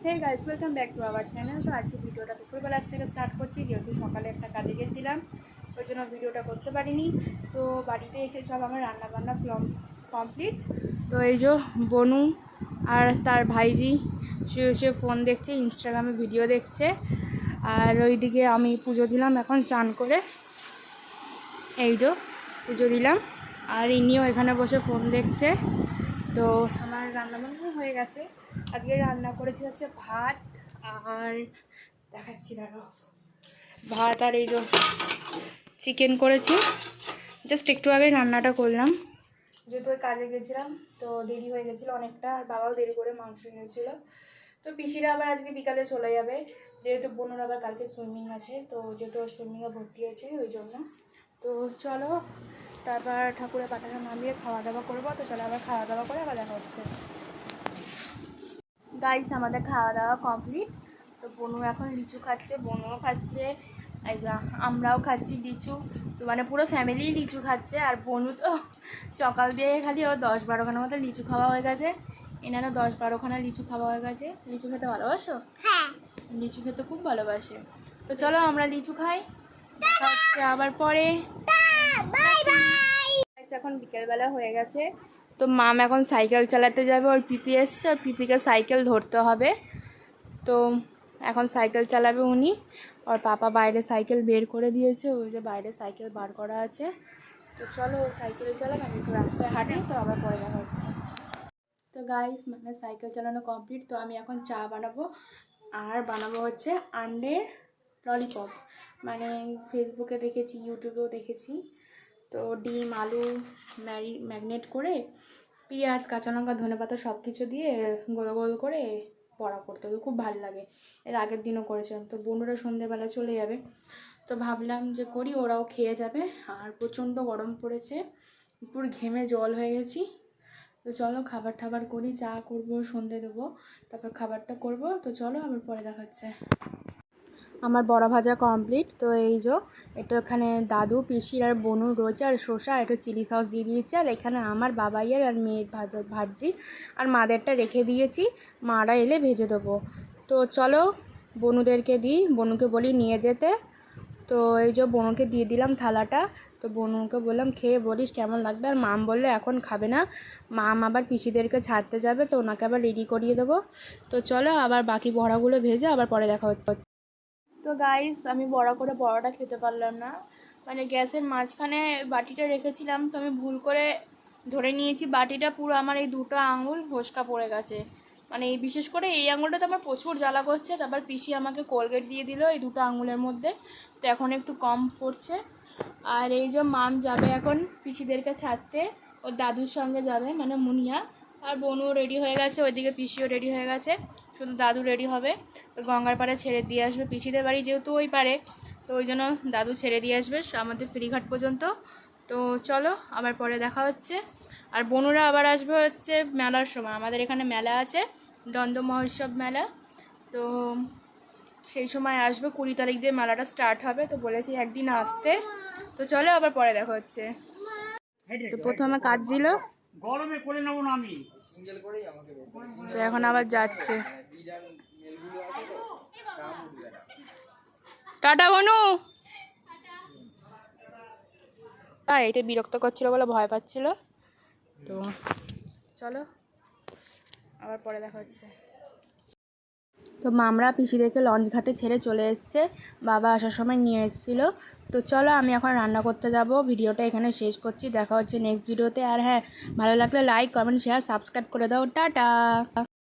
Hey guys, welcome back to our channel. তো আজকে ভিডিওটা দুপুরবেলা থেকে স্টার্ট করছি, যেহেতু সকালে একটা কাজে গেছিলাম, ওই জন্য ভিডিওটা করতে পারিনি। তো বাড়িতে এসে সব আমার রান্নাবান্না কমপ্লিট। তো এই যে বনু আর তার ভাইজি সে ফোন দেখছে, ইনস্টাগ্রামে ভিডিও দেখছে, আর ওইদিকে আমি পুজো দিলাম এখন চান করে। এই যে পুজো দিলাম, আর ইনিও এখানে বসে ফোন দেখছে। তো আমার রান্নাবান্না হয়ে গেছে। আজকে রান্না করেছি হচ্ছে ভাত আর দেখাচ্ছি, দাঁড়াও, ভাত আর এই যে চিকেন করেছি। জাস্ট একটু আগে রান্নাটা করলাম, যেহেতু ওই কাজে গেছিলাম তো দেরি হয়ে গেছিলো অনেকটা, আর বাবাও দেরি করে মাংস নিয়েছিল। তো পিসিরা আবার আজকে বিকালে চলে যাবে, যেহেতু বোনের আবার কালকে সুইমিং আছে, তো যেহেতু সুইমিংয়ে ভর্তি হয়েছে ওই জন্য। তো চলো তারপর ঠাকুরের পাটাটা নামিয়ে খাওয়া দাওয়া করবো। তো চলো আবার খাওয়া দাওয়া করে আবার দেখা হচ্ছে। গাইস, আমাদের খাওয়া দাওয়া কমপ্লিট। তো বনু এখন লিচু খাচ্ছে, বনুও খাচ্ছে, এই যা আমরাও খাচ্ছি লিচু। তো মানে পুরো ফ্যামিলি লিচু খাচ্ছে। আর বনু তো সকাল দিয়ে খালি ও 10-12খানার মতো লিচু খাওয়া হয়ে গেছে। এনারও 10-12খানা লিচু খাওয়া হয়ে গেছে। লিচু খেতে ভালোবাসো? হ্যাঁ, লিচু খেতে খুব ভালোবাসে। তো চলো আমরা লিচু খাই, দেখা হচ্ছে আবার পরে। Bye bye. এখন বিকেলবেলা হয়ে গেছে, তো মাম এখন সাইকেল চালাতে যাবে। ওর পিপি এসছে, ওর পিপিকে সাইকেল ধরতে হবে। তো এখন সাইকেল চালাবে উনি। ওর পাপা বাইরে সাইকেল বের করে দিয়েছে, ওই যে বাইরে সাইকেল বার করা আছে। তো চলো ও সাইকেলে চালাক, আমি একটু রাস্তায় হাঁটি, তো আবার পরে দেখা হচ্ছে। তো গাইস, মানে সাইকেল চালানো কমপ্লিট। তো আমি এখন চা বানাবো, আর বানাবো হচ্ছে আন্ডের ললিপপ। মানে ফেসবুকে দেখেছি, ইউটিউবেও দেখেছি। তো ডিম আলু ম্যাগনেট করে পেঁয়াজ কাঁচা লঙ্কা ধনেপাতা সব কিছু দিয়ে গোল গোল করে বড়া করতে হবে, খুব ভালো লাগে। এর আগের দিনও করেছিলাম। তো বোনরা সন্ধ্যেবেলা চলে যাবে, তো ভাবলাম যে করি, ওরাও খেয়ে যাবে। আর প্রচণ্ড গরম পড়েছে, পুরো ঘেমে জল হয়ে গেছি। তো চলো খাবার টাবার করি, চা করবো, সন্ধে দেবো, তারপর খাবারটা করব। তো চলো আবার পরে দেখা হচ্ছে। আমার বড়া ভাজা কমপ্লিট। তো এই যে এটা এখানে দাদু পিসির আর বনুর রোজা আর শসা একটু চিলি সস দিয়ে দিয়েছি, আর এখানে আমার বাবাইয়ের আর মেয়ের ভাজি আর মাদেরটা রেখে দিয়েছি, মারা এলে ভেজে দেবো। তো চলো বনুদেরকে দিই, বনুকে বলি নিয়ে যেতে। তো এই যে বনুকে দিয়ে দিলাম থালাটা। তো বনুকে বললাম খেয়ে বলিস কেমন লাগবে। আর মাম বললো এখন খাবে না, মাম আবার পিসিদেরকে ছাড়তে যাবে, তো ওনাকে আবার রেডি করিয়ে দেবো। তো চলো আবার বাকি বড়াগুলো ভেজে আবার পরে দেখা হচ্ছে। তো গাইস, আমি বড় করে বড়াটা খেতে পারলাম না, মানে গ্যাসের মাঝখানে বাটিটা রেখেছিলাম, তো আমি ভুল করে ধরে নিয়েছি বাটিটা, পুরো আমার এই দুটো আঙুল ফোসকা পড়ে গেছে। মানে এই বিশেষ করে এই আঙুলটাতে আমার প্রচুর জ্বালা করছে। তারপর পিসি আমাকে কোলগেট দিয়ে দিল এই দুটো আঙুলের মধ্যে, তো এখন একটু কম পড়ছে। আর এই যে মাম যাবে এখন পিসিদেরকে ছাড়তে, ওর দাদুর সঙ্গে যাবে, মানে মুনিয়া। আর বোনও রেডি হয়ে গেছে, ওইদিকে পিসিও রেডি হয়ে গেছে, শুধু দাদু রেডি হবে। তো গঙ্গার পাড়ে ছেড়ে দিয়ে আসবে, পিসিদের বাড়ি যেহেতু ওই পারে, তো ওই জন্য দাদু ছেড়ে দিয়ে আসবে আমাদের ফেরিঘাট পর্যন্ত। তো চলো আবার পরে দেখা হচ্ছে। আর বনুরা আবার আসবে হচ্ছে মেলার সময়, আমাদের এখানে মেলা আছে, দ্বন্দ্ব মহোৎসব মেলা। তো সেই সময় আসবে, 20 তারিখ দিয়ে মেলাটা স্টার্ট হবে, তো বলেছি একদিন আসতে। তো চলো আবার পরে দেখা হচ্ছে। তো প্রথমে কাটছিল, গরমে করে নেবো না আমি, তো এখন আবার যাচ্ছে। টাটা বনু। আর এটা বিরক্ত করছিল বলে ভয় পাচ্ছিল। তো চলো আবার পরে দেখা হচ্ছে। তো মামরা পিসিদেরকে লঞ্চ ঘাটে ছেড়ে চলে এসছে, বাবা আসার সময় নিয়ে এসেছিলো। তো চলো আমি এখন রান্না করতে যাব, ভিডিওটা এখানে শেষ করছি, দেখা হচ্ছে নেক্সট ভিডিওতে। আর হ্যাঁ, ভালো লাগলে লাইক কমেন্ট শেয়ার সাবস্ক্রাইব করে দাও। টাটা।